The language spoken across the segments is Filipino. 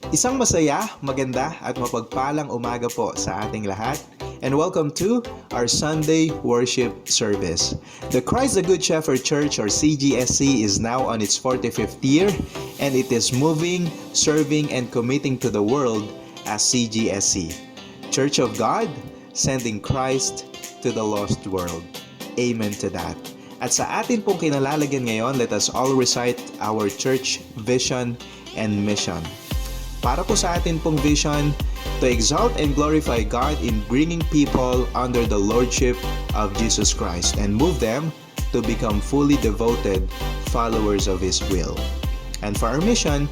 Isang masaya, maganda at mapagpalang umaga po sa ating lahat, and welcome to our Sunday worship service. The Christ the Good Shepherd Church, or CGSC, is now on its 45th year, and it is moving, serving, and committing to the world as CGSC, Church of God, sending Christ to the lost world. Amen to that. At sa atin pong kinalalagyan ngayon, let us all recite our church vision and mission. Para po sa atin pong vision, to exalt and glorify God in bringing people under the Lordship of Jesus Christ and move them to become fully devoted followers of His will. And for our mission,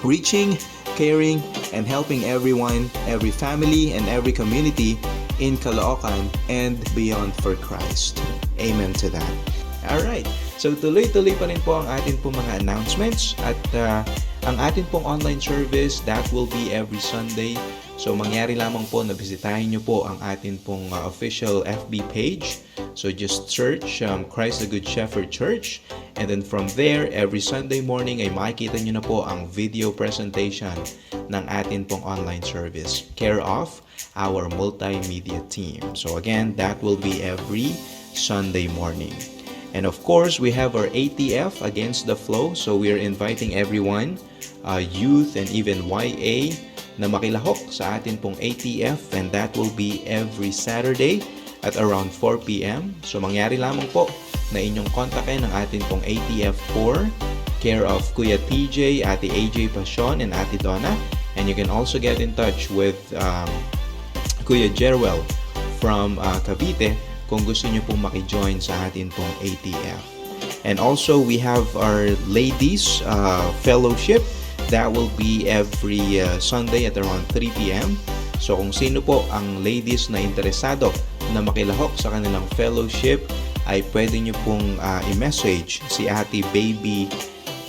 reaching, caring, and helping everyone, every family, and every community in Caloocan and beyond for Christ. Amen to that. Alright, so tuloy-tuloy pa rin po ang atin pong mga announcements at ang atin pong online service, that will be every Sunday. So mangyari lamang po na bisitahin nyo po ang atin pong official FB page. So just search Christ the Good Shepherd Church, and then from there, every Sunday morning ay makikita nyo na po ang video presentation ng atin pong online service, care of our multimedia team. So again, that will be every Sunday morning. And of course, we have our ATF, Against the Flow. So we are inviting everyone, youth and even YA, na makilahok sa atin pong ATF, and that will be every Saturday at around 4 p.m. So mangyari lamang po na inyong kontakin ng atin pong ATF4, care of Kuya TJ, Ate AJ Pasion, and Ate Donna. And you can also get in touch with Kuya Jerwell from Cavite kung gusto nyo pong makijoin sa atin pong ATF. And also, we have our ladies fellowship. That will be every Sunday at around 3 p.m. So kung sino po ang ladies na interesado na makilahok sa kanilang fellowship, ay pwede nyo pong i-message si Ate Baby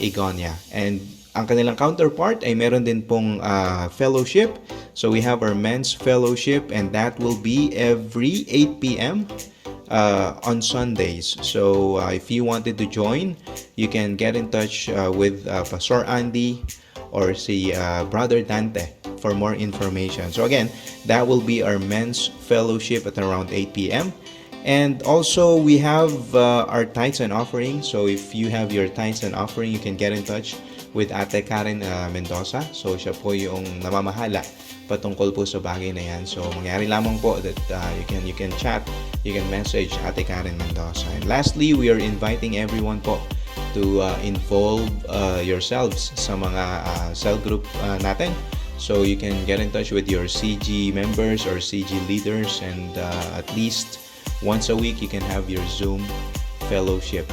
Igonia. And ang kanilang counterpart ay meron din pong fellowship. So we have our men's fellowship, and that will be every 8 p.m. On Sundays. So if you wanted to join, you can get in touch with Pastor Andy or si Brother Dante for more information. So again, that will be our men's fellowship at around 8 p.m. And also, we have our tithes and offering. So if you have your tithes and offering, you can get in touch with Ate Karen Mendoza. So siya po yung namamahala patungkol po sa bagay na yan. So mangyari lamang po that you can chat, you can message Ate Karen Mendoza. And lastly, we are inviting everyone po to involve yourselves sa mga cell group natin. So you can get in touch with your CG members or CG leaders, and at least once a week you can have your Zoom fellowship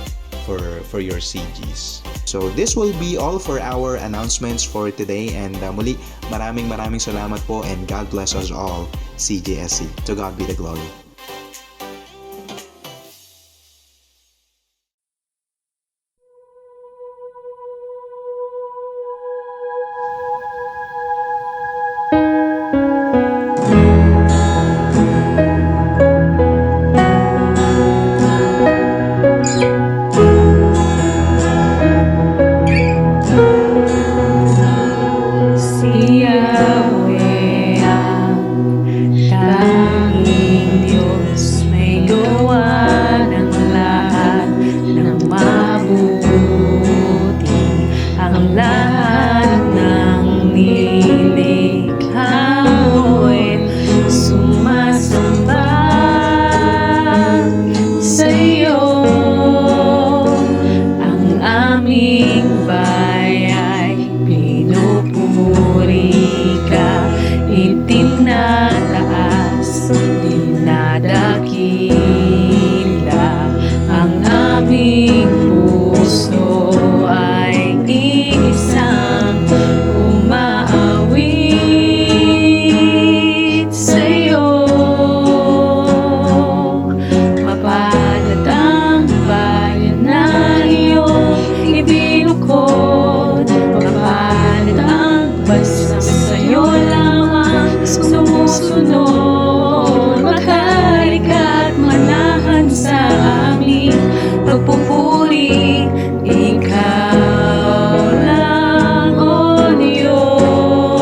for your CGs. So this will be all for our announcements for today, and muli maraming salamat po, and God bless us all, CGSC. To God be the glory. Pagpupuri, ikaw lang, O Diyos.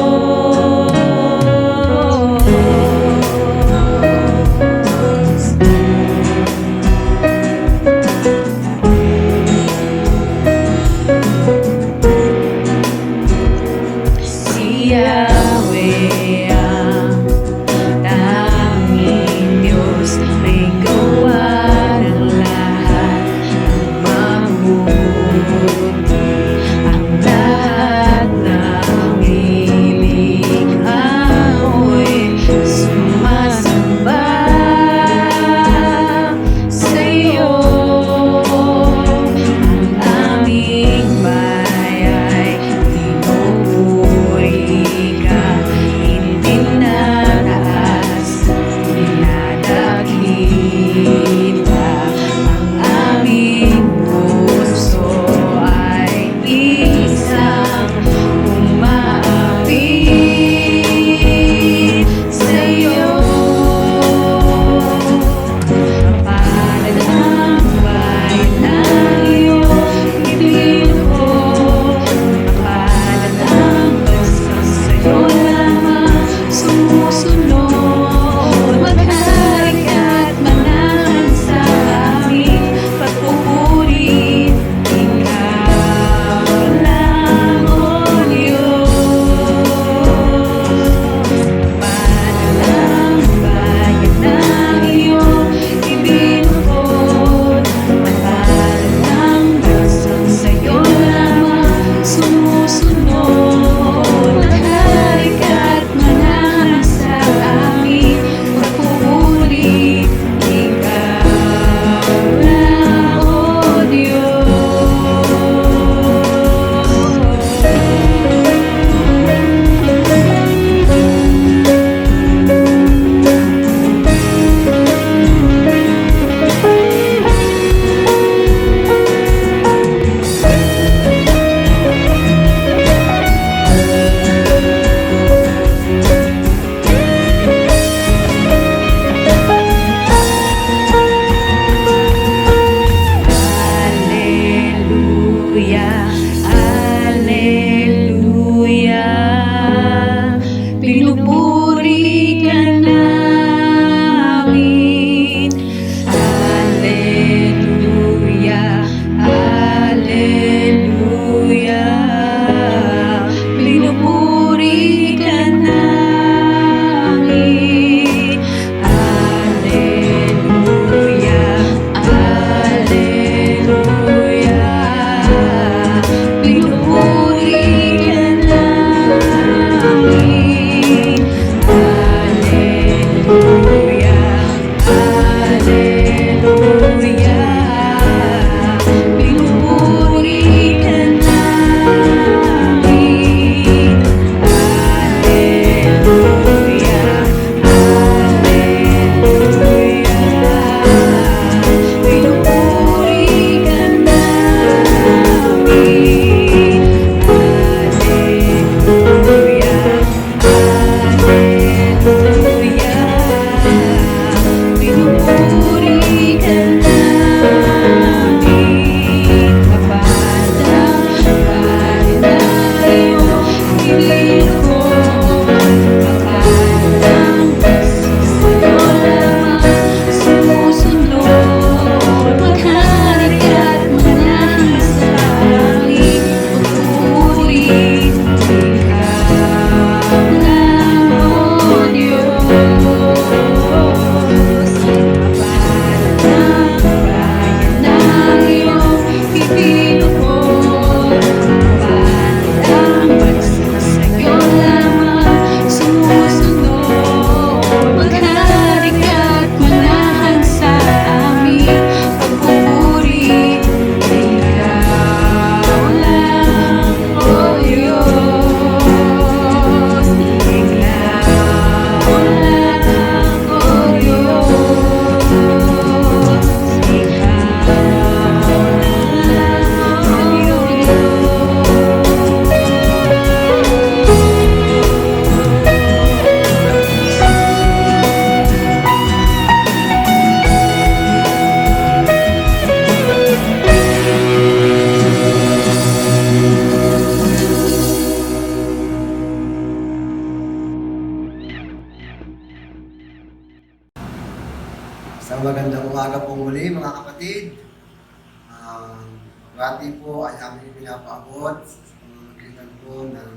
Bati po ay aming pinapaabot sa pamamagitan po ng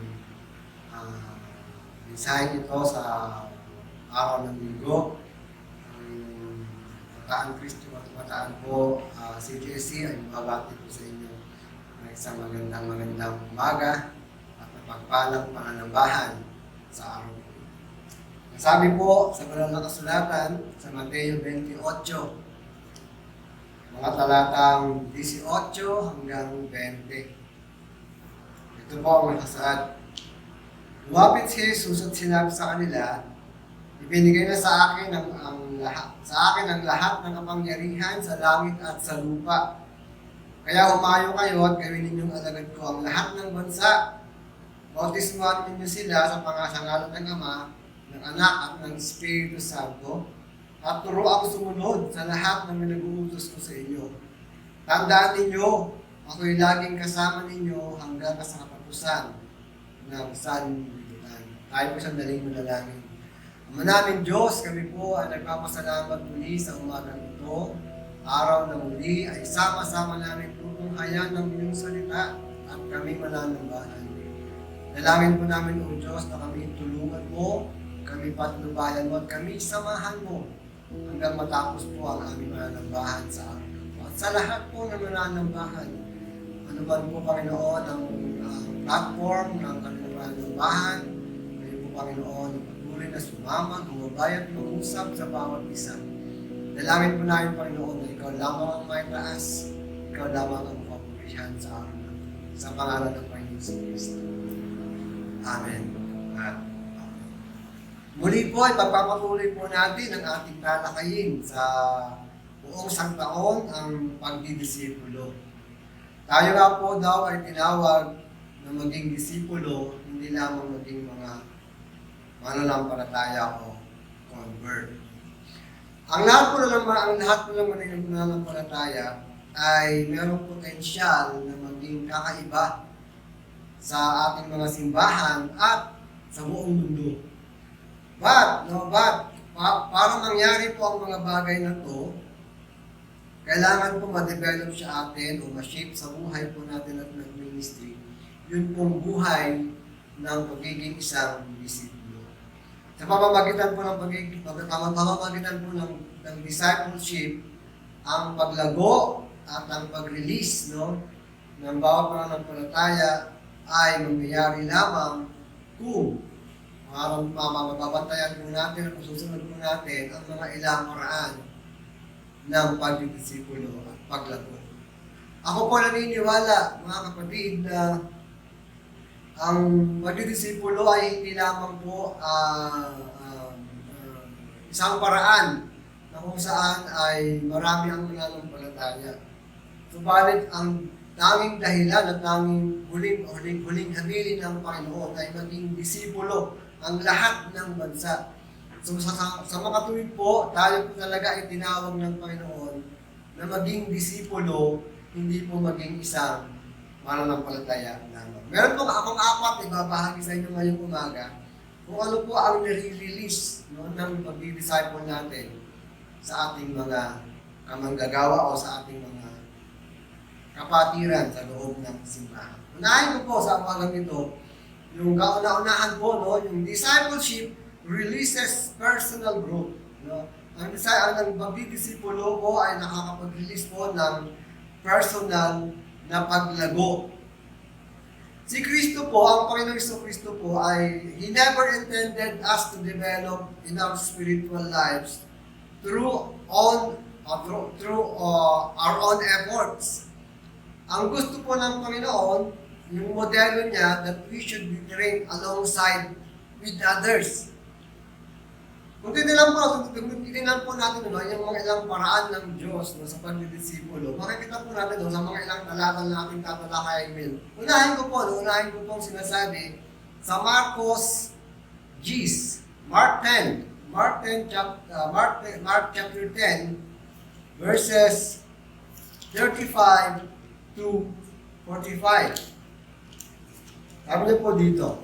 mensahe ito sa araw ng linggo. Ang Bataan Kristo at Bataan po, CGSC ay mababati po sa inyo ng isang magandang umaga at mapagpalang pananambahan sa araw po. Sabi po sa banal na kasulatan sa Mateo 28, mga talatang 18 hanggang 20. Ito po ang nakasaad. Lumapit si Jesus at sinabi sa kanila, ibinigay na sa akin ang lahat ng kapangyarihan sa langit at sa lupa. Kaya humayo kayo at gawin ninyong alagad ko ang lahat ng bansa. Bautismuhan ninyo sila sa pangasangalan ng Ama, ng Anak at ng Espiritu Santo, at turuang sumunod sa lahat ng pinag-uutos ko sa inyo. Tandaan ninyo, ako'y laging kasama ninyo hanggang sa katapusan ng sanlibutan. Tayo po sandaling manalangin. Ama namin Diyos, kami po ay nagpapasalamat muli sa umagang ito. Araw na muli ay sama-sama namin tutunghayan ng inyong salita at kami mananambahan. Dalangin po namin, O Diyos, na kami tulungan mo, kami patnubayan mo at kami samahan mo hanggang matapos po ang aming mananambahan sa araw. At sa lahat po na mananambahan, ano ba po Panginoon ang platform ng kanilang mananambahan, kayo po Panginoon ang patuloy na sumama, gumabay at mag-usap sa bawat isa. Dalangin po namin Panginoon na ikaw lamang ang may taas, ikaw lamang ang makapulisyan sa araw na sa pangalan ng Panginoon sa Kristo. Amen. At muli po ay pagpapatuloy po natin ang ating talakayin sa buong sangtaon ang pagdidisipulo. Tayo nga po daw ay tinawag na maging disipulo, hindi lamang maging mga mananampalataya o convert. Ang lahat po ng mananampalataya ay mayroong potensyal na maging kakaiba sa ating mga simbahan at sa buong mundo. Para mangyari po ang mga bagay na to, kailangan po ma-develop siya atin o ma-shape sa buhay po natin at ng ministry. Yun pong buhay ng pagiging isang disipulo. Sa pamamagitan po ng discipleship, ang paglago at ang pag-release ng bawat mananampalataya ay mangyayari lamang kung mababantayan po natin at susunod po natin ang mga ilang paraan ng pagdidisipulo at paglago. Ako po naniniwala, mga kapatid, na ang pagdidisipulo ay hindi lamang po isang paraan na kung saan ay marami ang mananampalataya. Subalit ang tanging dahilan at tanging huling habilin ng Panginoon ay maging disipulo ang lahat ng bansa. So sa makatuwid po, tayo po talaga ay tinawag ng Panginoon na maging disipulo, hindi po maging isang mananampalataya lamang. Meron po akong apat ibabahagi sa inyo ngayong umaga kung ano po ang nire-release ng pag-disciple natin sa ating mga kamanggagawa o sa ating mga kapatiran sa loob ng simbahan. Unahin ko po sa umagang ito, yung kauna-unahan po, yung discipleship releases personal growth. Ang pagdidisipulo po ay nakakapag-release po ng personal na paglago. Si Kristo po, ang Panginoong Kristo po ay He never intended us to develop in our spiritual lives through our own efforts. Ang gusto po ng Panginoon, yung modelo niya, that we should be trained alongside with others. Kung tinilang po natin yung mga ilang paraan ng Diyos sa pagdidisipulo, makikita po natin sa mga ilang talata na ating tatalakayin. Unahin ko pong sinasabi sa Mark chapter 10, verses 35 to 45. Sabi niyo po dito,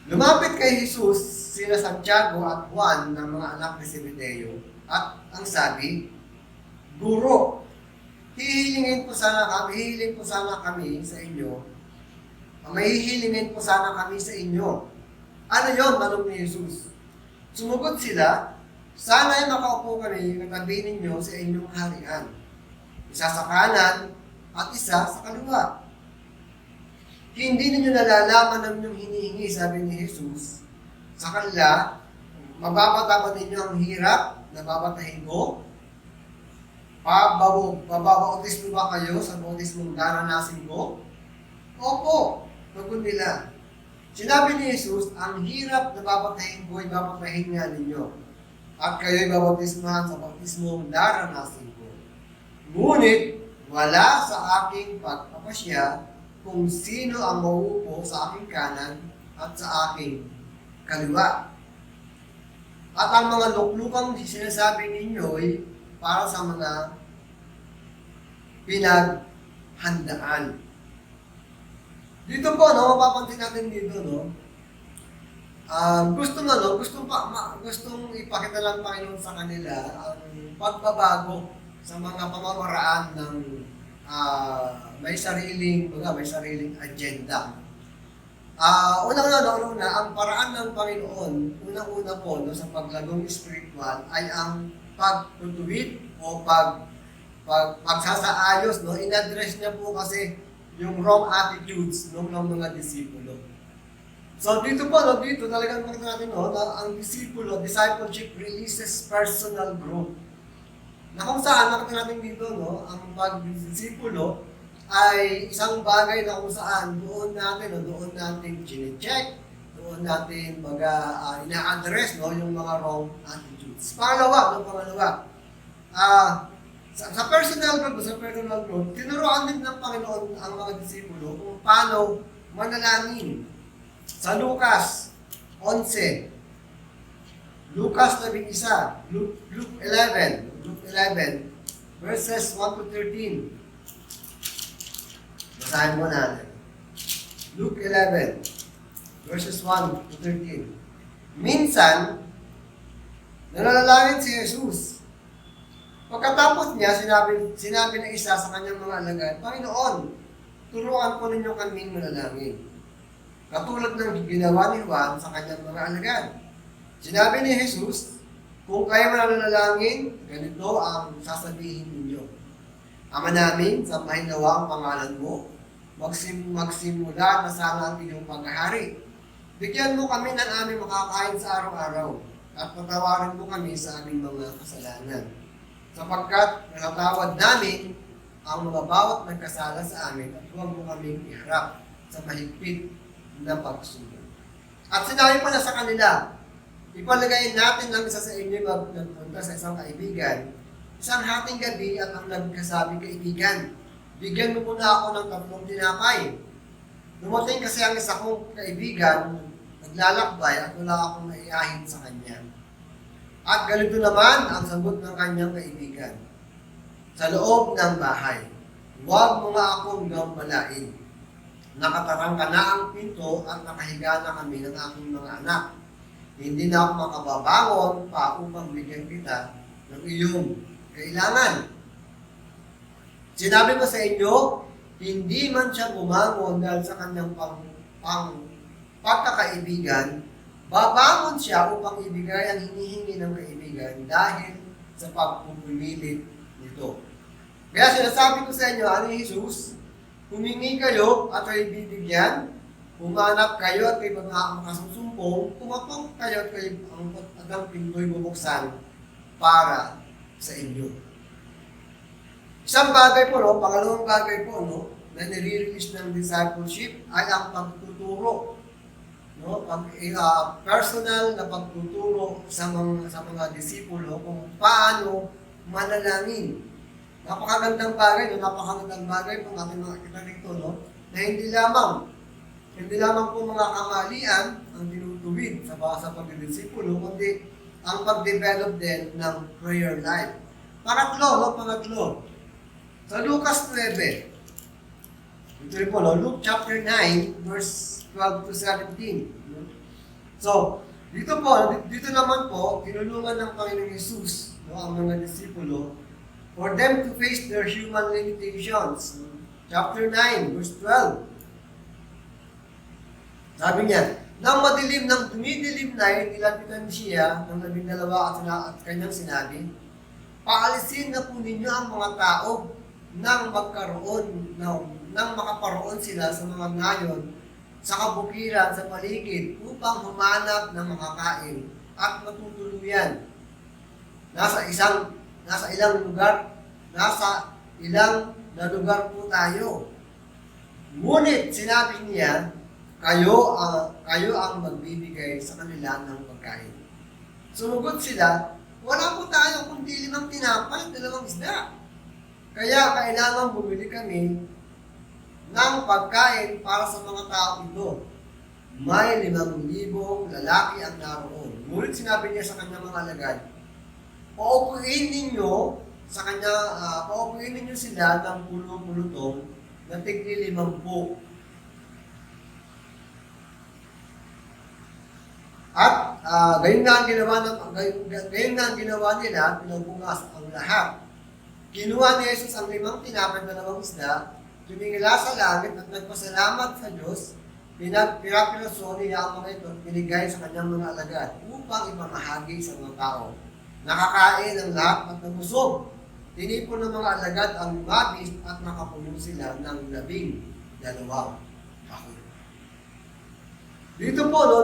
lumapit kay Jesus sina Santiago at Juan ng mga anak ni Zebedeo at ang sabi, Guro, hihiling po sana kami sa inyo. May hihilingin po sana kami sa inyo. Ano yon, tanong ni Jesus? Sumugot sila, sana'y makaupo kami katabi ninyo sa inyong harian. Isa sa kanan at isa sa kaliwa. Hindi ninyo nalalaman ang inyong hinihingi, sabi ni Jesus. Sa kanila, mababatapan ninyo ang hirap na babatahin ko. Babautis mo ba kayo sa bautismong daranasin ko? Opo, sagot nila. Sinabi ni Jesus, ang hirap na babatahin ko ay babatahin nga ninyo. At kayo'y babautismahan sa bautismong daranasin ko. Ngunit, wala sa aking pagpapasya kung sino ang mauupo sa aking kanan at sa aking kaliwa. At ang mga luklukang sinasabi ninyo ay para sa mga pinaghandaan. Dito po, mapapansin natin dito, gustong ipakita lang Panginoon sa kanila ang pagbabago sa mga pamamaraan ng may sariling agenda. Unang-una, ang paraan ng Panginoon, unang-una po sa paglagong spiritual ay ang pagtutuwid o pagsasaayos. In-address niya po kasi yung wrong attitudes ng mga disipulo. So dito talagang makita natin na ang discipleship releases personal growth. Na kung saan makita natin dito, ang pagdisipulo ay isang bagay na kung saan doon natin chine-check, doon natin ina-address yung mga wrong attitudes. Pangalawa, sa personal growth, tinuruan din ng Panginoon ang mga disipulo kung paano manalangin. Sa Lucas 11, Lucas 11, Luke 11, verses 1 to 13. Basahin mo natin. Luke 11, verses 1 to 13. Minsan, nananalangin si Jesus. Pagkatapos niya, sinabi ng isa sa kanyang mga alagad, Panginoon, turuan ko ninyo kaming manalangin. Katulad ng ginawa ni Juan sa kanyang mga alagad. Sinabi ni Jesus, kung kayo mananalangin, ganito ang sasabihin ninyo. Ama namin, sambahin nawa ang pangalan mo. Magsimula na sana ang inyong paghahari. Bigyan mo kami ng aming makakain sa araw-araw at patawarin mo kami sa aming mga kasalanan. Sapagkat natatawad namin ang mga bawat nagkasala sa amin at huwag mo kaming iharap sa mahigpit na pagsunod. At sinabi pa na sa kanila, ipalagay natin lang isa sa inyo magpunta sa isang kaibigan, isang hating gabi at ang nagkasabing kaibigan, bigyan mo muna ako ng 3 tinapay. Dumating kasi ang isa kong kaibigan, naglalakbay at wala akong naiyahin sa kanya. At ganito naman ang sagot ng kanyang kaibigan. Sa loob ng bahay, huwag mo nga akong gambalain. Nakatarangka na ang pinto at nakahiga na kami ng aking mga anak. Hindi na ako makababangon pa upang bigyan kita ng iyong kailangan. Sinabi ko sa inyo, hindi man siya bumangon dahil sa kanyang pagkakaibigan, babangon siya upang ibigay ang hinihingi ng kaibigan dahil sa pagpupumilit nito. Kaya sinasabi ko sa inyo, Jesus, humingi kayo at kayo bibigyan, humanap kayo at kayo makasusumpong, pumatok kayo at kayo ang pinto'y bubuksan para sa inyo. Isang bagay po, pangalawang bagay po, na nire-release ng discipleship ay ang pagtuturo. Personal na pagtuturo sa mga disipulo kung paano manalangin. Napakagandang bagay po ating mga kita rito, na hindi lamang po mga kamalian ang tinutuwid sa pagdidisipulo, kundi ang pag-develop din ng prayer life. Pangatlo, sa Lucas 9, ito rin po, Luke chapter 9, verse 12 to 17. So, dito naman po, tinulungan ng Panginoong Jesus ang mga disipulo for them to face their human limitations. Chapter 9, verse 12. Sabi niya, nang madilim, nang dumidilim na, nilapitan siya ng 12 at kanyang sinabi, paalisin na po ninyo ang mga tao nang makaparoon sila sa mga ngayon sa kabukiran sa paligid upang humanap ng makakain at matutuluyan. Nasa ilang na lugar po tayo. Ngunit sinabi niya, kayo ang magbibigay sa kanila ng pagkain. Sumugot sila, wala po tayo kundi 5 tinapay, 2 isda. Kaya kailangan bumili kami ng pagkain para sa mga tao ito. May 5,000 lalaki ang naroon. Ngunit sinabi niya sa kanyang mga alagad, paupuin ninyo sila ng pulong-pulutong na tigni 50. At gayon nga ang ginawa nila, pinagbukas ang lahat. Kinuha ni Jesus ang 5 tinapay at 2 isda, tumingala sa langit at nagpasalamat sa Diyos, pinapiraso niya ang mga ito at binigay sa kanyang mga alagad upang ipamahagi sa mga tao. Nakakain ang lahat at nabusog. Tinipon ng mga alagad ang mabis at nakapuno sila ng 12 kahon. Dito po,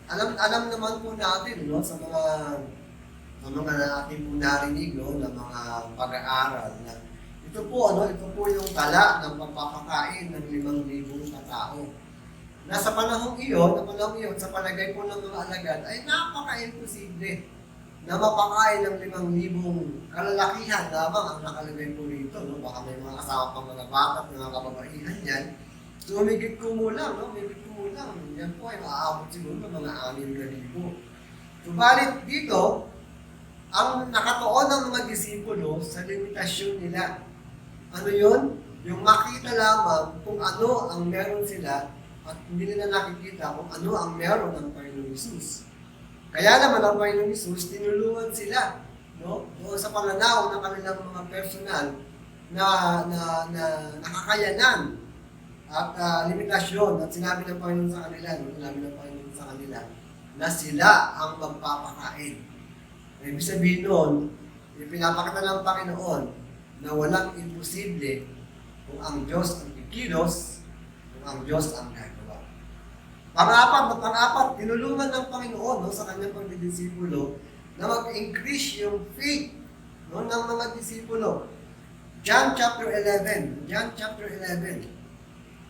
alam naman po natin sa mga natin po narinig na mga pag-aaral na ito po yung tala ng pagpapakain ng 5,000 katao. Na sa panahong iyon, sa palagay po ng mga alagad, ay napaka-imposible na mapakain ng 5,000 kalalakihan lamang ang nakalagay po rito. Baka may mga asawa pang mga bata at mga kababaihan yan. So, umigit kumulang. Yan po ay maaabot siguro ng mga 6,000. Subalit dito, ang nakatuon ng mga disipulo sa limitasyon nila. Ano yun? Yung makita lamang kung ano ang meron sila at hindi nila nakikita kung ano ang meron ng Panginoong Hesus. Kaya naman ang Panginoong Hesus, tinulungan sila doon sa pananaw ng kanilang mga personal na nakakayanan at limitasyon. At sinabi ng Panginoon sa kanila, na sila ang magpapakain. Ibig sabihin noon, ipinapakita ng Panginoon na walang imposible kung ang Diyos ang kikilos, kung ang Diyos ang gagawa. Pang-apat, tinulungan ng Panginoon sa kanyang pagdidisipulo na mag-increase yung faith ng mga disipulo. John chapter 11.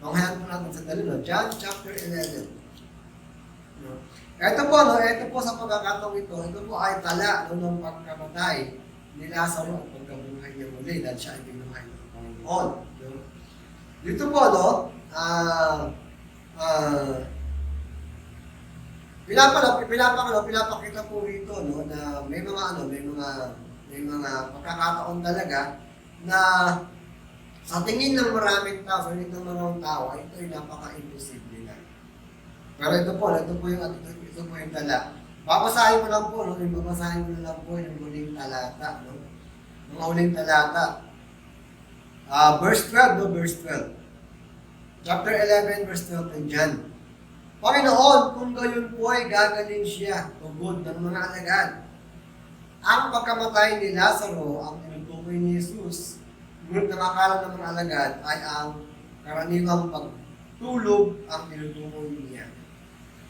Manghayan po natin sa dali, John chapter 11. Ito po sa pagkakataong ito po ay tala ng pagkamatay ni Lazaro at pagkabuhay niya muli dahil siya ay binuhay ng Panginoon. Dito po, pinapakita po rito na may mga pagkakataon talaga na sa tingin ng maraming tao, sa tingin ng maraming tao, ay ito ay napaka-imposible na. Pero ito po yung tala. Babasahin ko lang po, yung huling talata, Mga huling talata. Verse 12. Chapter 11, verse 12 ng John. Panginoon, kung gayon po ay gagaling siya, tugod ng mga alagad. Ang pagkamatay ni Lazaro, ang tinutukoy ni Jesus, ngunit nakakala ng mga alagad ay ang karaniwang pagtulog ang tinutukoy niya.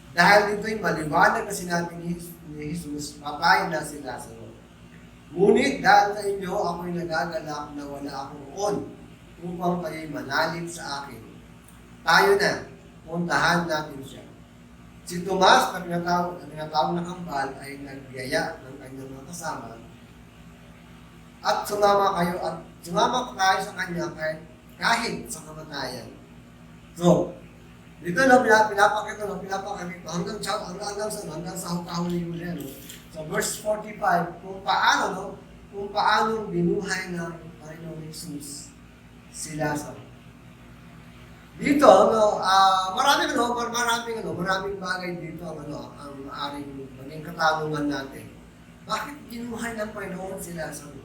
Dahil dito'y maliwanag na sinabi ni Jesus, patay na si Lazaro. Ngunit dahil sa inyo, ako'y nagagalak na wala ako roon upang kayo'y manalig sa akin. Tayo na, puntahan natin siya. Si Tomas, na tinatawag na kambal, ay nagyaya ng kanyang mga kasama at sumama kayo sa kanya kahit sa kamatayan. So, dito pinapakita hanggang sa huli. So verse 45 kung paano binuhay ng Panginoong Hesus si Lazaro. Dito maraming bagay dito ang maaring maging katanungan natin. Bakit binuhay ng Panginoon si Lazaro?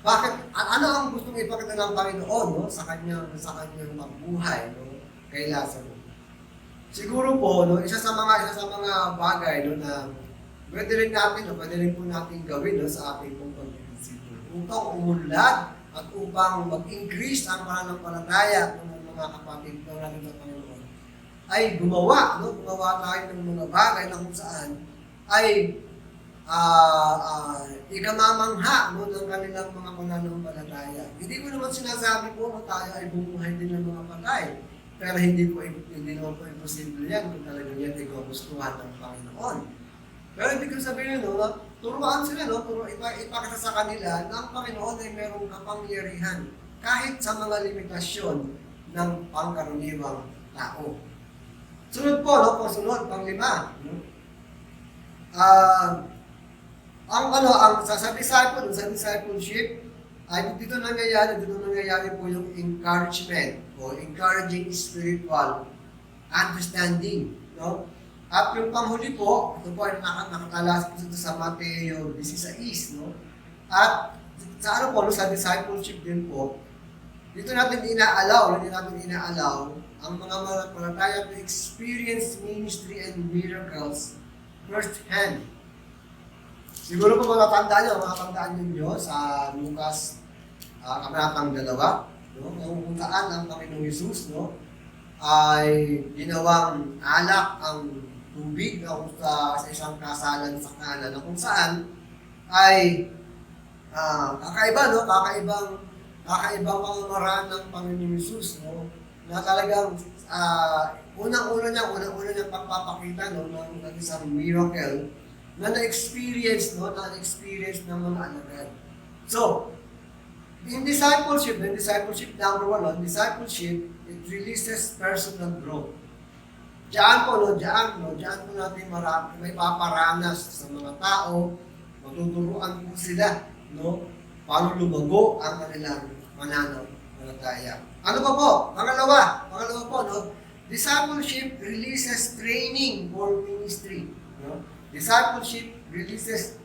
ano ang gustong ipakita ng Panginoon, no, sa kanyang pambuhay, no, kay Lazaro? Siguro po, no, isa sa mga bagay, no, na pwede rin po natin gawin, no, sa ating pong pagdidisipulo upang umunlad at upang mag-increase ang pananampalataya ng mga kapatid ng natin sa Panginoon ay gumawa tayo ng mga bagay na kung saan ay ikamamangha, no, ng kanilang mga pananampalataya. Hindi ko naman sinasabi po na tayo ay bumuhay din ng mga patay. Pero hindi naman po imposible yan kung talagang yan ay gustuhan ng Panginoon. Pero hindi ko sabihin, no, na turuan sila, no, ipakita sa kanila na ang Panginoon ay merong kapangyarihan kahit sa mga limitasyon ng pangkaraniwang tao. Sunod po, no, pang-lima, no? Sa discipleship, ay dito nangyayari po yung encouragement o encouraging spiritual understanding, no? At yung panghuli po, ito po ay nakatalas po sa Mateo 16, no? At sa discipleship din po, hindi natin inaalaw ang mga mananampalataya to experience ministry and miracles first hand. Siguro po makatandaan ninyo sa Lucas kabanatang 2, no? Kung saan ang Panginoong Hesus, no, ay ginawang alak ang tubig, no, sa isang kasalan sa Kana, na kung saan ay kakaibang pamamaraan ng Panginoong Hesus, no, na talagang unang-una niya pagpapakita, no, ng isang miracle na na-experience ng mga alagad. So, in discipleship, number 1, discipleship, it releases personal growth. Diyan po natin may paparanas sa mga tao, matuturuan po sila, no, paano lumago ang kanilang pananampalataya. Ano pa po? Pangalawa po, no, discipleship releases training for ministry, no? Discipleship releases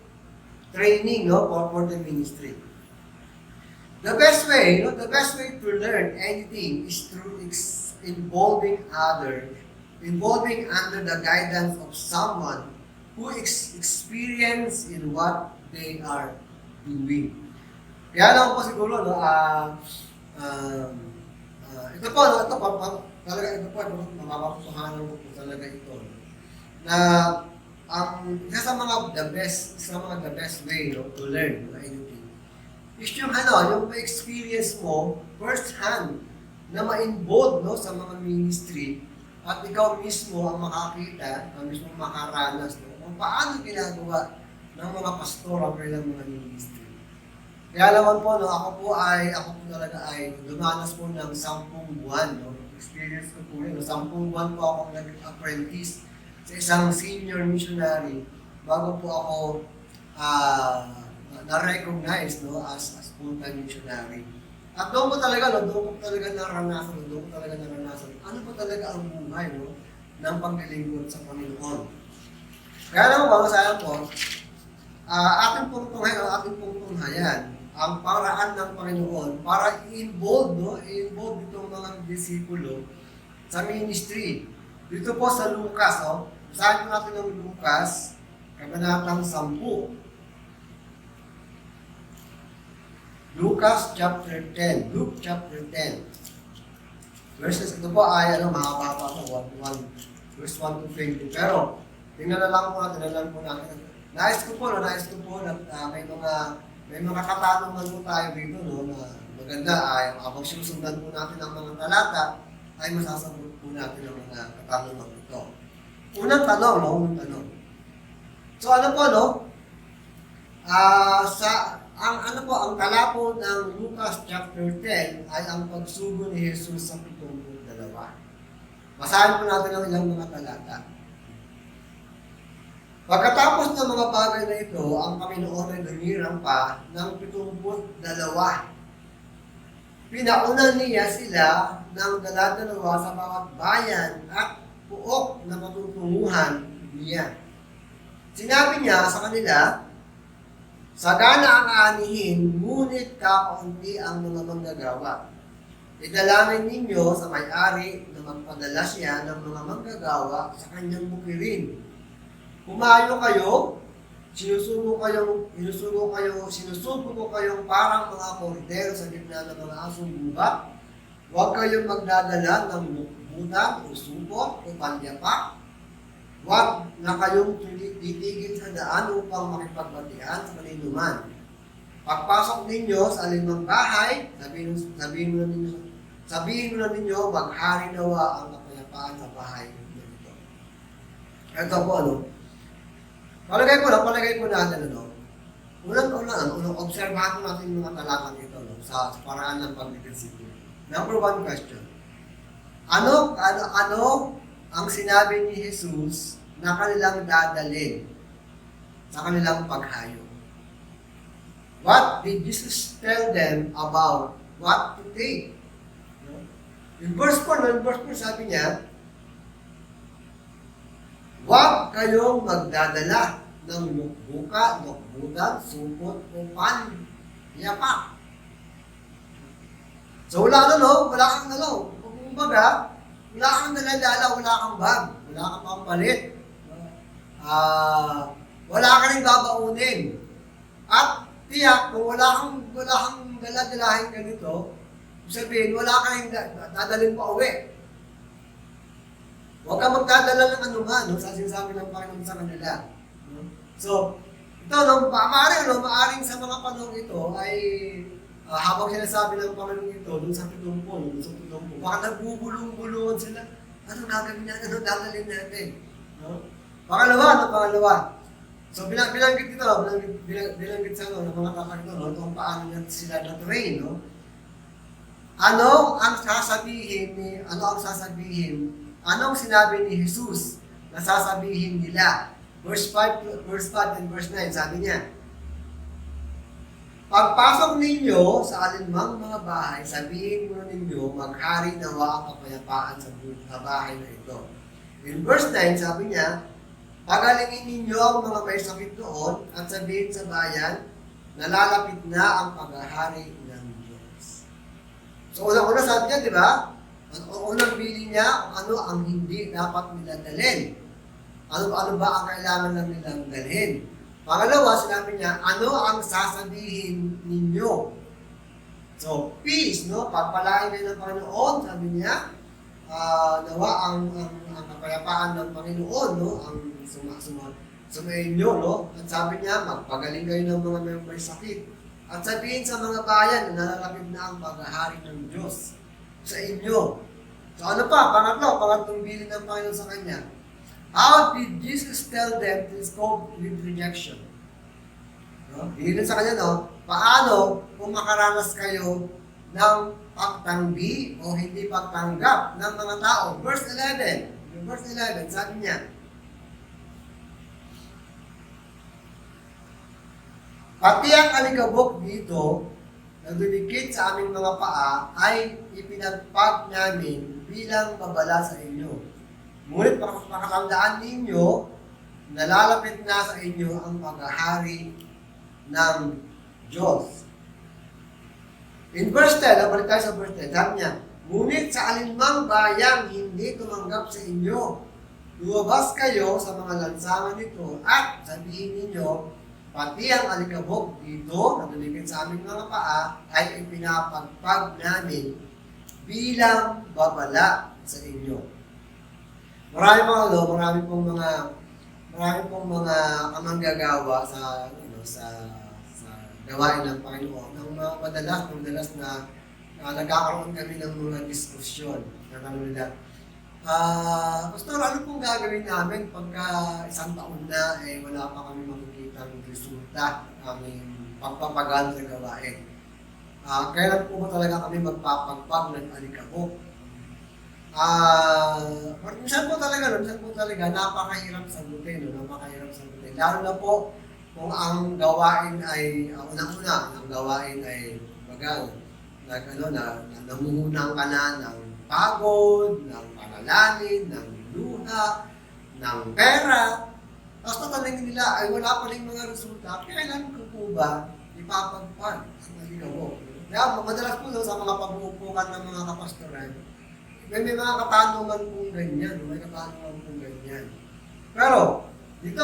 training, no, for the ministry. The best way to learn anything is through involving under the guidance of someone who experienced in what they are doing. Kaya lang po siguro, no, ito po, mapapakuhanan ko po talaga ito, na isa sa mga the best way, no, to learn, no, anything is yung experience mo first hand na ma-involve, no, sa mga ministry at ikaw mismo ang makakita, mismo makaranas, no, kung paano ginagawa ng mga pastor ang kailang mga ministry. Kaya naman po, no, ako po talaga ay dumanas po ng 10 buwan, no, experience ko po yun, 10 buwan po akong nag-apprentice sa isang senior missionary bago po ako na-recognize, no, as full-time missionary. At doon ko talaga naranasan ano po talaga ang buhay, no, ng paglilingkod sa Panginoon. Kaya naman po, masaya po, ating pong tunghayan ang paraan ng Panginoon para i-involve itong mga disipulo sa ministry. Dito po sa Lucas, no, basahin po natin ng Lucas, kabanatang 10. Luke chapter 10. Verses, ito po ay mahaba pa po, verse 1 to 20. Pero, tingnan na lang po natin. Nais ko po na may mga katanungan po tayo dito, no, na maganda ay habang sinusundan po natin ang mga talata, ay masasagot po natin ang mga katanungan ito. Unang tanong. So ano po, no? Ang tala po ng Lucas chapter 10 ay ang pagsugo ni Jesus sa 72. Basahin po natin ang ilang mga talata. Pagkatapos ng mga bagay na ito, ang Panginoon ay lumirang pa ng 72. Pinaunan niya sila ng dala-dalawa sa bawat bayan at puok na patutunguhan niya. Sinabi niya sa kanila, Sagana ang anihin, ngunit kakaunti ang mga manggagawa. Idalangin ninyo sa may-ari na magpadala siya ng mga manggagawa sa kanyang bukirin. Pumayo kayo, sinusubo ko kayong parang mga kordero sa gitna ng mga asong gubat. Huwag kayong magdadala ng bukbutan o supot o palyapak. Huwag na kayong titigil sa daan upang makipagbatian sa kaninuman. Pagpasok ninyo sa alinmang bahay, sabihin mo na ninyo, maghari nawa ang kapayapaan sa bahay nito. Ito po, palagay po natin, unang obserbahan natin yung mga talatang ito, sa paraan ng pagdidisipline. Number 1 question. Ano ang sinabi ni Jesus na kanilang dadalhin sa kanilang paghayo? What did Jesus tell them about what to take? In verse 4, sabi niya, huwag kayong magdadala ng nukbuka, nukbutan, supot, o panyapak. So wala kang kumbaga, wala kang daladala, wala kang bag, wala kang pampalit. Wala ka rin babaunin. At tiyak, kung wala kang daladalahin ganito, sabihin, wala ka rin dadalhin pa uwi. Huwag ka magdadala ng anuman, sa sinasabi ng Panginoon sa kanila. So, ito, maaring sa mga panahon ito ay habang sinasabi ng Panginoon ito, dun sa 70, baka nagbubulong-bulungan sila, anong gagawin natin, anong dadalhin natin? Pangalawa. So, bilanggit sa ng mga kapatid kung paano sila na-train, Anong sinabi ni Jesus na sasabihin nila? Verse 5 and verse 9, sabi niya, pagpasok ninyo sa alinmang mga bahay, sabihin mo ninyo, maghari nawa ang kapayapaan sa bahay na ito. In verse 9, sabi niya, pagalingin ninyo ang mga may sakit doon at sabihin sa bayan, nalalapit na ang paghahari ng Diyos. So, una sabi niya, di ba? Unang bili niya, ano ang hindi dapat nila dalhin. Ano ba ang kailangan lang nilang dalhin. Pangalawa, sinabi niya, ano ang sasabihin ninyo? So, peace, pagpalain kayo ng Panginoon, sabi niya, nawa ang kapayapaan ng Panginoon, ang sumayin nyo, At sabi niya, magpagaling kayo ng mga may sakit. At sabihin sa mga bayan na nalalapit na ang paghahari ng Diyos sa inyo. So ano pa? Pangatlong bilin ng Panginoon sa Kanya. How did Jesus tell them to cope with rejection? Bilin sa Kanya, paano kung makaranas kayo ng pagtanggi o hindi pagtanggap ng mga tao? Verse 11, sabi niya, pati ang alikabok dito na dumikit sa aming mga paa ay ipinagpag namin bilang babala sa inyo. Ngunit pakatandaan ninyo, nalalapit na sa inyo ang paghahari ng Diyos. In verse 10, balik tayo sa verse 10, sabi niya, ngunit sa alinmang bayang hindi tumanggap sa inyo, lumabas kayo sa mga lansangan nito at sabihin ninyo, pati ang alikabok dito na dumikit sa aming mga paa ay ipinapagpag namin bilang babala sa inyo. Marami pong mga kamanggagawa sa gawain ng Panginoon. Ang mga madalas na nagkakaroon kami ng mga diskusyon na nila. Pastor, ano pong gagawin namin pagka isang taon na wala pa kami makikita ng resulta ng aming pagpapagal sa gawain? Kailan po ba talaga kami magpapagpag ng alikabok? Minsan po talaga, napakahirap sagutin. Lalo na po kung ang gawain ay, unang-una, ang gawain ay namuhunang ka na ng pagod, ng panalangin, ng luha, ng pera. Tapos tatanungin nila, ay wala pa rin mga resulta, kailan ko po ba ipapagpag ang naligaw? Kaya madalas po sa mga pag-uupukan ng mga kapastoran, may mga katanungan pong ganyan, may katanungan pong ganyan. Pero, dito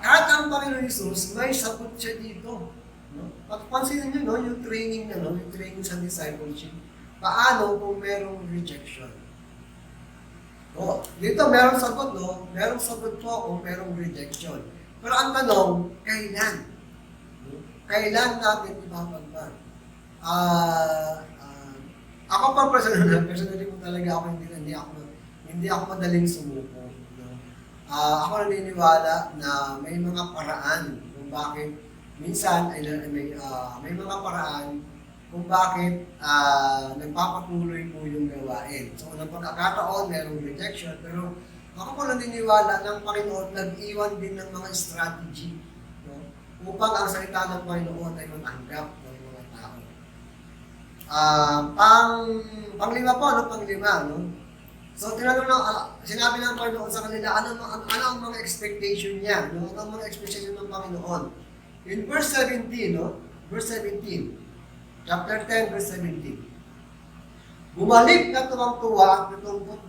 kahit ang Panginoon Jesus, may sagot siya dito. No? At pansinin nyo, yung training yung training sa discipleship, paano kung merong rejection? Dito merong sagot, merong sagot po kung merong rejection. Pero ang tanong, kailan? Kailan natin ipapagpag? Ako pa personally po talaga ako hindi ako madaling sumuko. No? Ako naniniwala na may mga paraan kung bakit minsan may mga paraan kung bakit nagpapatuloy po yung gawain. So, unang pagkakataon, merong rejection, pero ako po naniniwala ng Panginoon, nag-iwan din ng mga strategy, no? Upang ang salita ng Panginoon ay matanggap ng mga tao. Panglima po, panglima, no? So, sinabi ng Panginoon sa kanila, ano ang mga expectation niya, no? Ano ang mga expectation ng Panginoon? In verse 17, verse 17, Chapter 10, verse 17. Bumalik na tuwang-tuwa at 22.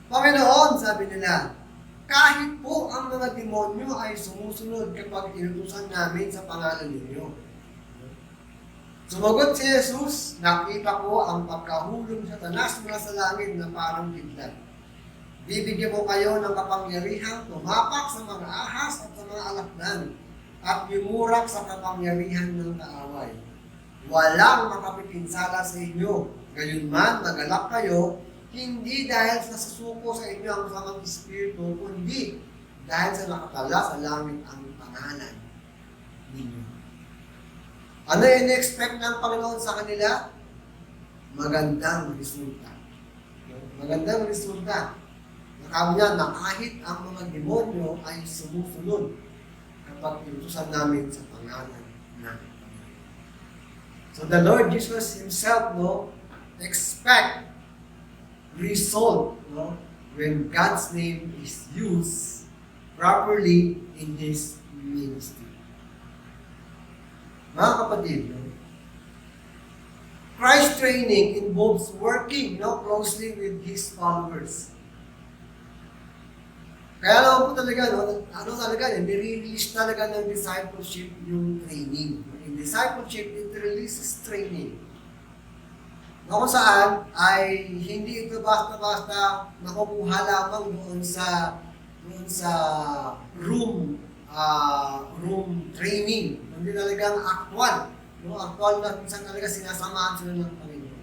Panginoon, sabi nila, kahit po ang mga demonyo ay sumusunod kapag inutusan namin sa pangalan ninyo. Sumagot si Jesus, nakita ko ang pagkahulog sa tanas mula sa langit na parang kidlat. Bibigyan ko kayo ng kapangyarihang tumapak sa mga ahas at sa mga alakdan at yumurak sa kapangyarihan ng kaaway. Walang makapipinsala sa inyo. Gayunman, magalak kayo, hindi dahil sa susuko sa inyo ang masamang espiritu, kundi dahil sa nakatala sa langit ang pangalan ninyo. Ano yung in-expect ng Panginoon sa kanila? Magandang resulta. Magandang resulta. Nakabi niya na kahit ang mga demonyo ay sumusunod kapag inutusan namin sa pangalan ng So the Lord Jesus Himself, expect result, when God's name is used properly in His ministry. Mga kapatid, Christ training involves working closely with His followers. Kaya naman po talaga, nire-release talaga ng discipleship yung training. In discipleship, it releases training. Na kung saan ay hindi ito basta-basta nakukuha lamang doon sa room training. Hindi talagang actual. Actual na minsan talaga sinasamahan sila ng Panginoon.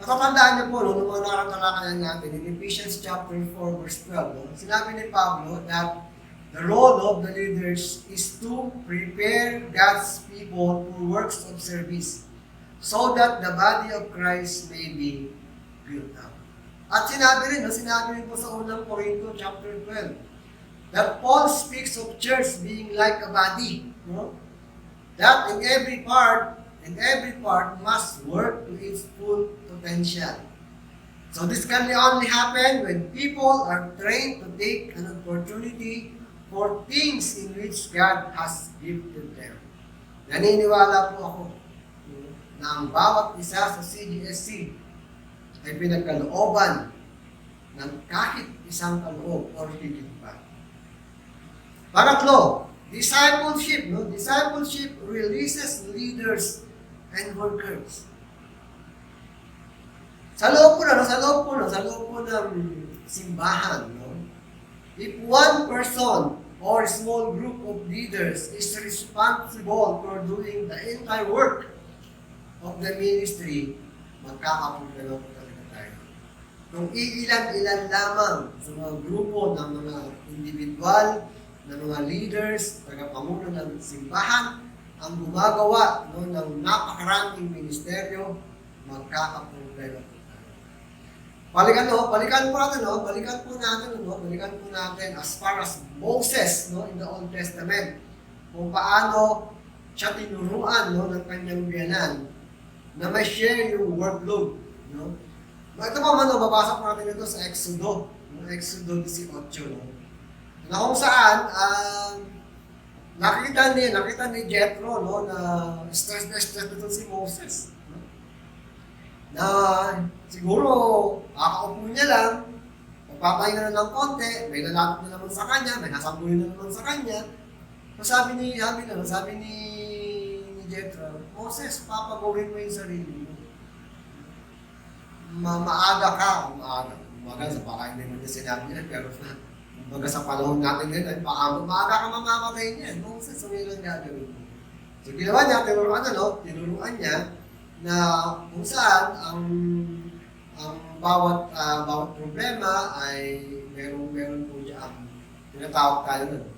Matatandaan niyo po, nung mga nakatalakayan natin, in Ephesians chapter 4, verse 12, sinabi ni Pablo that the role of the leaders is to prepare God's people for works of service so that the body of Christ may be built up. At sinabi rin po sa unang Corinto chapter 12, that Paul speaks of church being like a body, that in every part must work to its full potential. So this can only happen when people are trained to take an opportunity for things in which God has gifted them. Naniniwala po ako na ang bawat isa sa CGSC ay pinagkalooban ng kahit isang kaloob o higit pa. Pangatlo, discipleship. Discipleship releases leaders and workers. Sa loob po ng simbahan, if one person or small group of leaders is responsible for doing the entire work of the ministry, magkakapunta po talaga tayo. Kung iilan-ilan lamang sa mga grupo ng mga individual, ng mga leaders, tagapamuno ng simbahan, ang gumagawa ng napakaraming ministeryo, magkakapunta po. Balikan po natin as far as Moses in the Old Testament, kung paano siya tinuruan ng kanyang biyanan na may share yung workload. Ito po babasa po natin ito sa Exodo. Exodo 18, no? Na kung saan, nakita ni Jethro, no, na stress na si Moses. No? Na siguro, kakaupo niya lang, magpapahinga na ng konti, may lalapit na naman sa kanya, may nasambuhin na naman sa kanya. So sabi ni Jethro, Moses, papagawin mo yung sarili mo. Umaga sa baka hindi mo niya sinabi niya, pero kumbaga sa panahon natin ngayon, maaga ka mamamatay niya. Moses, sumilang gagawin mo. So ginawa niya, tinuruan niya na kung saan ang bawat problema ay meron po siya ang tinatawag tayo nun.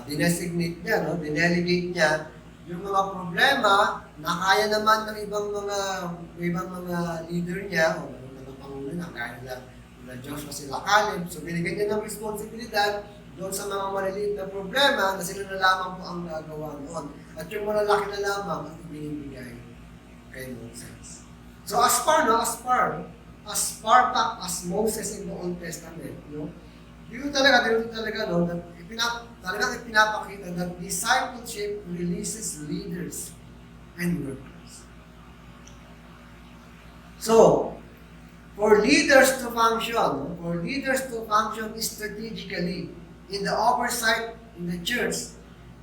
Dinesignate niya, no? Dinelegate niya yung mga problema na kaya naman ng ibang mga leader niya o mga pangulo na kaya nila Joshua sila Caleb. So binigyan niya ng responsibilidad doon sa mga maliliit na problema na sila na lamang po ang gagawa noon. At yung malalaki na lamang ang ibinibigay kay Moses. So as far back as Moses in the Old Testament, no? Dito talaga, no, talagang ipinapakita that discipleship releases leaders and workers. So, for leaders to function strategically in the oversight in the church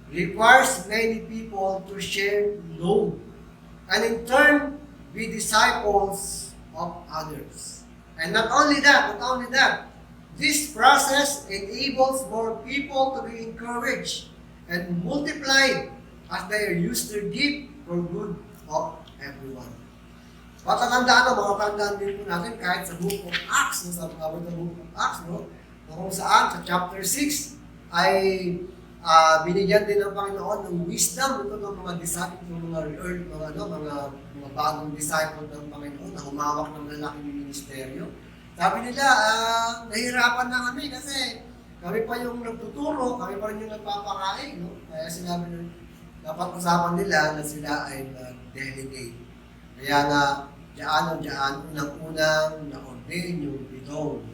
requires many people to share load and in turn be disciples of others. And not only that, this process enables more people to be encouraged and multiplied as they use their gift for good of everyone. Makatandaan din po natin kahit sa Book of Acts, sa Book of Acts, no? Kung saan sa chapter 6 ay binigyan din ng Panginoon ng wisdom ito ng mga disciple, mga bagong disciple ng Panginoon na humawak ng lalaking ministeryo. Sabi nila, nahirapan na kami kasi kami pa yung nagtuturo, kami pa rin yung nagpapakain. No? Kaya sinabi nila, dapat usapan nila na sila ay delegate. Kaya nga, diyan, unang-unang na-ordain yung itong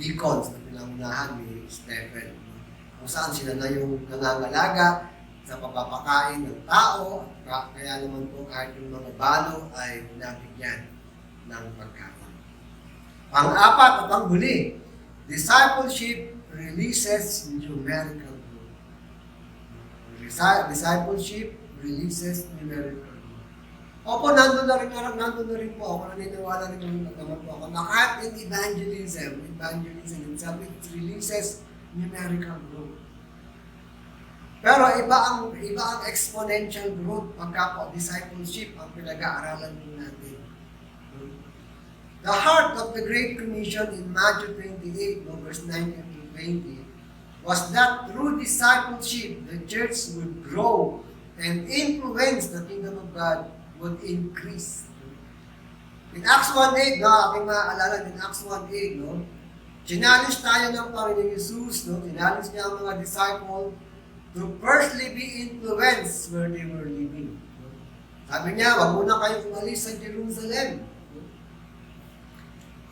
deacons na pinangunahan ni Stephen. Kung saan sila na yung nangangalaga sa pagpapakain ng tao, kaya naman po kahit yung mga balo ay nabigyan ng pagkain. Pang-apat at panghuli, discipleship releases numerical growth. Discipleship releases numerical growth. Opo, nandun na rin po ako, naniniwala rin naman po ako, na kahit in evangelism itself, it releases numerical growth. Pero iba ang exponential growth pagka po discipleship ang pinag-aaralan po natin. The heart of the Great Commission in Matthew 28, verse 19 to 20, was that through discipleship, the church would grow and influence the kingdom of God would increase. In Acts 1:8, aking maaalala din Acts 1:8, challenge tayo ng Panginoon Jesus, challenge niya ang mga disciple to firstly be influenced where they were living. Sabi niya, wag muna kayo umalis sa Jerusalem.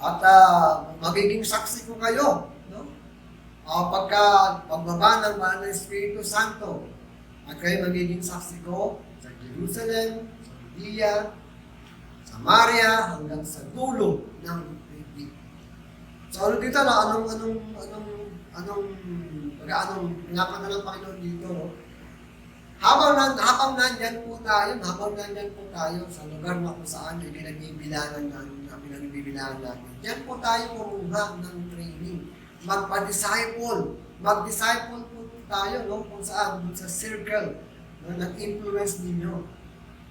At magiging saksi ko kayo. Pagbaba ng Banal na Espiritu Santo, at kayo magiging saksi ko sa Jerusalem, sa Judea, Samaria, hanggang sa dulo ng daigdig. So ano dito, anong pinapagana ng Panginoon dito, Habang nandyan po tayo sa lugar na kung saan yung pinagbibilangan natin, diyan po tayo kumuha ng training. Mag-disciple po tayo, kung saan, sa circle ng influence ninyo.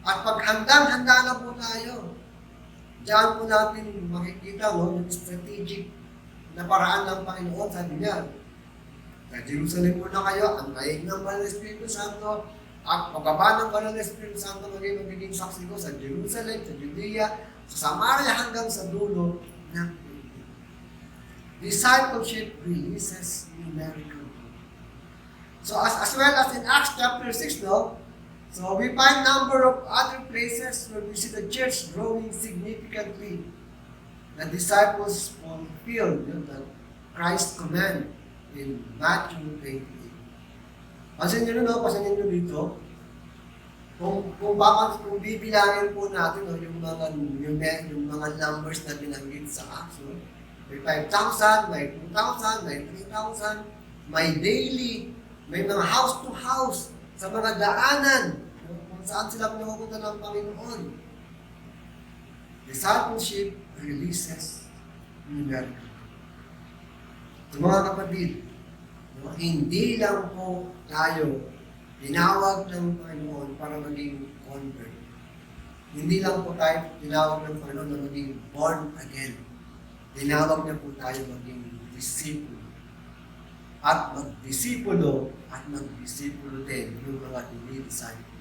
At pag handa na po tayo, diyan po natin makikita yung strategic na paraan ng Panginoon. Sabi niya, sa Jerusalem muna kayo, antayin ng Banal na Espiritu Santo, at pagbaba ng Banal na Espiritu Santo magiging saksi ko sa Jerusalem, sa Judea, sa Samaria, hanggang sa dulo ng daigdig. Discipleship releases numerical growth. So as well as in Acts chapter 6, so we find number of other places where we see the church growing significantly. the disciples fulfilled the Christ's command in Matthew 28. Pansinin nyo dito, kung bibilangin po natin yung mga numbers na binanggit sa Acts, may 5,000, may 2,000, may 3,000, may daily, may mga house to house, sa mga daanan, kung saan sila pinupunta ng Panginoon. Discipleship releases miracle. So mga kapatid, hindi lang po tayo tinawag ng Panginoon para maging convert. Hindi lang po tayo tinawag ng Panginoon na maging born again. Tinawag niya po tayo maging disciple. At magdisipulo at magdisipulo din yung mga disciple.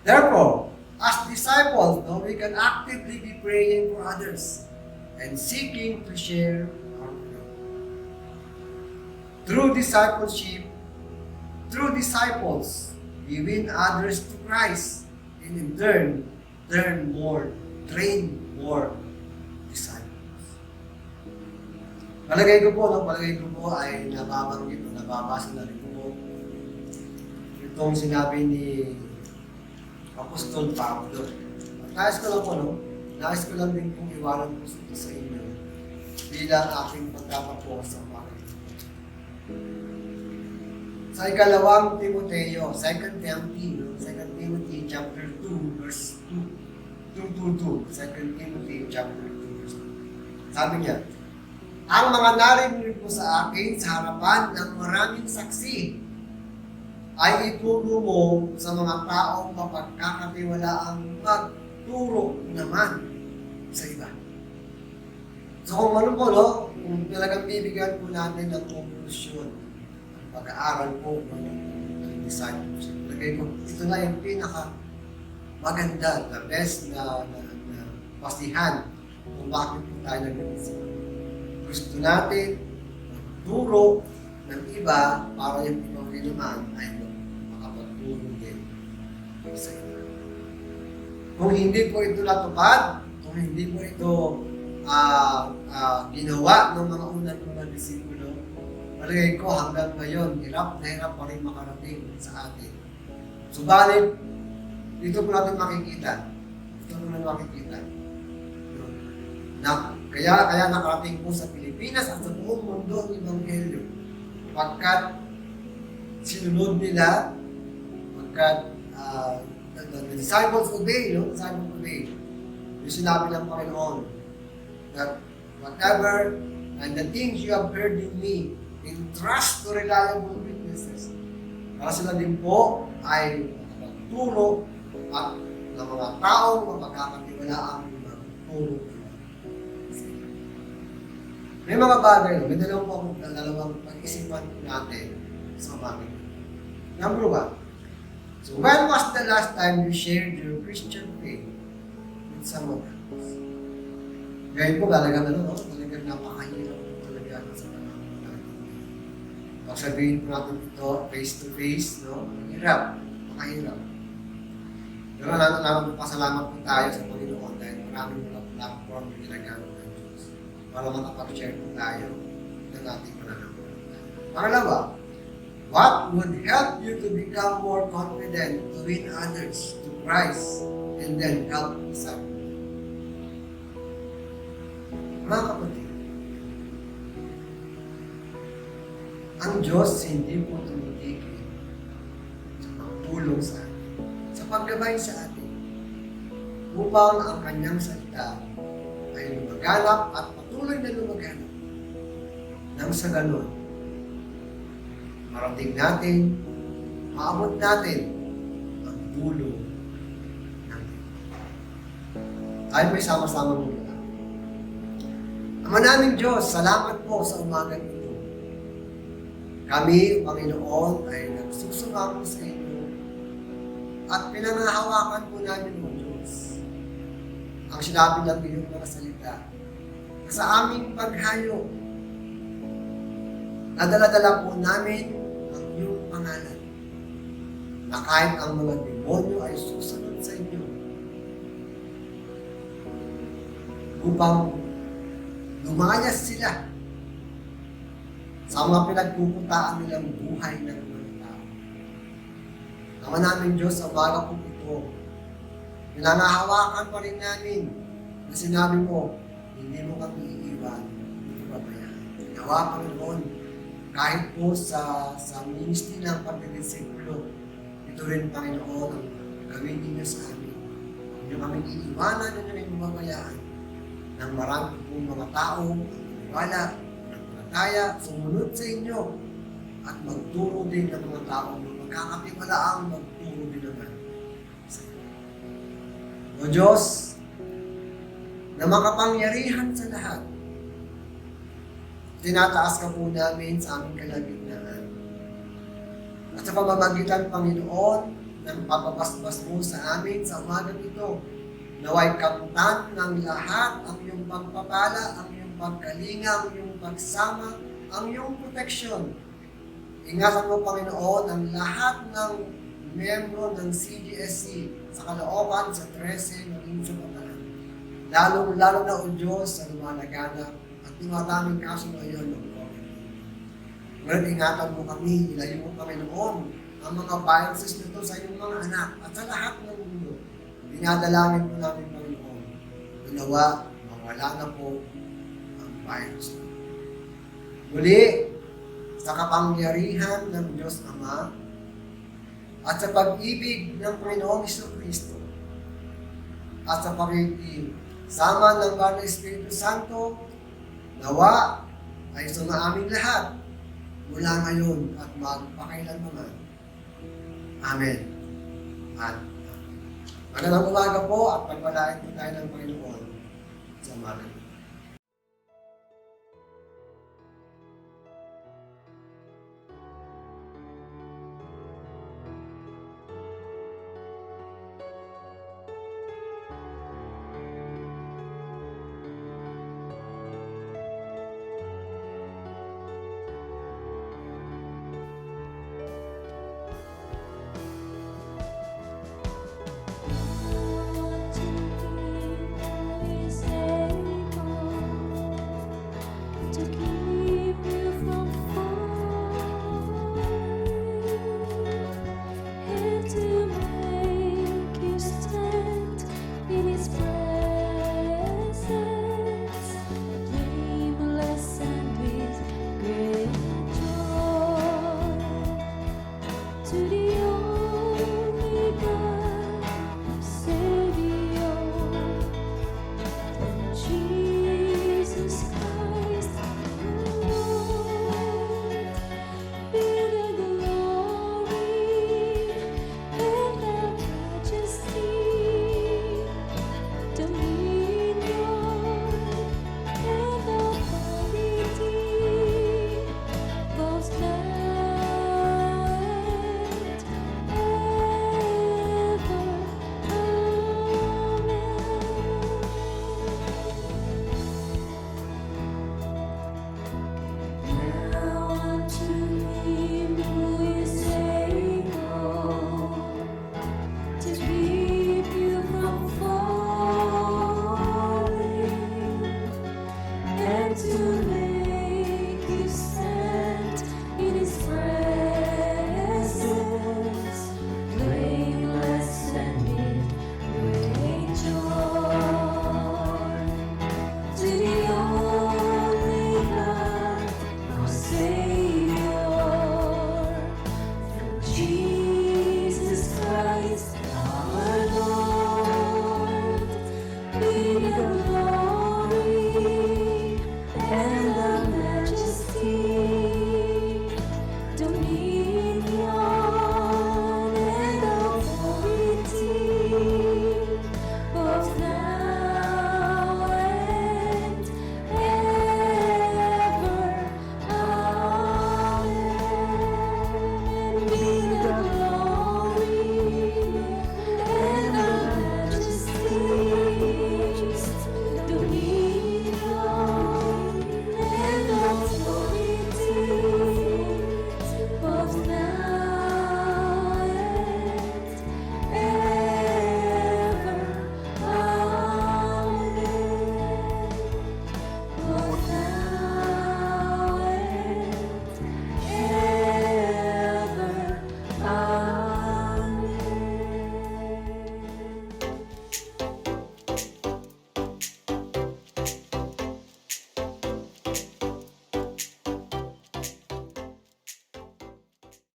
Therefore, as disciples, we can actively be praying for others and seeking to share our faith. Through discipleship, through disciples, we win others to Christ and in turn, train more disciples. Palagay ko po ay nababanggit o nababasa na rin po itong sinabi ni Apostol Pablo. Nais ko lang din pong iwanan po sa inyo bilang aking pagkakapos sa Panginoon. Sa ikalawang Timoteo, 2 Timothy chapter 2, verse 2. 2 Timothy chapter 2, verse 2. Sabi niya, ang mga narinig po sa akin sa harapan ng maraming saksi ay ituro mo sa mga taong mapagkakatiwalaang magturo naman sa iba. So kung kung talagang bibigyan po natin ng konklusyon, pag-aaral po ng discipleship. Lagay ko, ito na yung pinaka maganda, the best na pasihan kung bakit po tayo nag-iisip. Gusto natin magturo ng iba para yung ibang naman ay makapagturo din sa iba. Kung hindi po ito natupad, kung hindi po ito ginawa ng mga unang mga disipulo, palagay ko hanggang ngayon, hirap na hirap pa rin makarating sa atin. Subalit, dito po natin makikita. Kaya nakarating po sa Pilipinas at sa buong mundo ang Ebanghelyo. Pagkat sinunod nila, the disciples obey, Yung sinabi ng Panginoon, that whatever and the things you have heard in me, entrust to reliable witnesses. Para sila din po ay magturo at ng mga taong mapagkakatiwalaang magturo. May mga bagay, may dalawang pag-isipan natin sa mga. Number 1, so when was the last time you shared your Christian faith with someone else? Ngayon po, talagang napakahirap po talaga sa mga natin. Pag sabihin po natin ito, face to face, makahirap. Pero pasalamat po tayo sa Panginoon dahil maraming mga platform na ginagamit ng Diyos para makapag-share po tayo ng ating pananampalataya. Pangalawa, what would help you to become more confident to win others to Christ and then help disciples? Mga kapatid, ang Diyos hindi po tumitigil sa pagtulong sa atin, sa paggabay sa atin, upang ang kanyang salita ay lumaganap at patuloy na lumaganap. Nang sa ganon, marating natin, maabot natin ang dulo ng tayo may sama-sama muna. Ama naming Diyos, salamat po sa umagang ito. Kami, Panginoon, ay nagsusumamo sa inyo at pinangahawakan po namin mo, Diyos, ang sinabi ng iyong mga salita na sa aming paghayo, nadala-dala po namin ang iyong pangalan na kahit ang mga demonyo ay susunod sa inyo. upang lumayas sila sa mga pinagpupuntaan nilang buhay ng mga tao. Ama namin Diyos, sa umaga po ito, pinangahawakan pa rin namin na sinabi mo, hindi mo kami iiwan, hindi ko babayaan. Nawa, Panginoon, kahit po sa ministry ng pagdidisiplo, ito rin, Panginoon, ang gawin ninyo sa amin. Huwag niyo kami iiwanan, ninyo rin babayaan ng marami pong mga tao, wala, kaya sumunod sa inyo at magturo din ng mga tao na magkakatiwalaang magturo din naman sa inyo. O Diyos, na makapangyarihan sa lahat, tinataas ka po namin sa aming kalagitnaan. At sa pamamagitan, Panginoon, ng papabasbas mo sa amin sa umagang ito, naway kamtan ng lahat ang iyong pagpapala, ang iyong pagkalinga, ang iyong pagsama, ang iyong proteksyon. Ingatan mo, Panginoon, ang lahat ng miyembro ng CGSC sa Caloocan, sa 13, maging sa Bataan. Lalo na, O Diyos, sa lumalaganap at maraming kaso ngayon ng COVID. Ngayon, ingatan mo kami, ilayo mo, Panginoon, ang mga viruses nito sa iyong mga anak at sa lahat ng mundo. Dinadalangin po namin, Panginoon, nawa, mawala na po ang virus. Muli, sa kapangyarihan ng Diyos Ama at sa pag-ibig ng Panginoong Kristo at sa sama ng Banal Espiritu Santo, nawa ay sumaamin lahat mula ngayon at magpakailanman. Amen. At magandang umaga po at pagpalain po tayo ng Panginoon sa umaga. Jesus.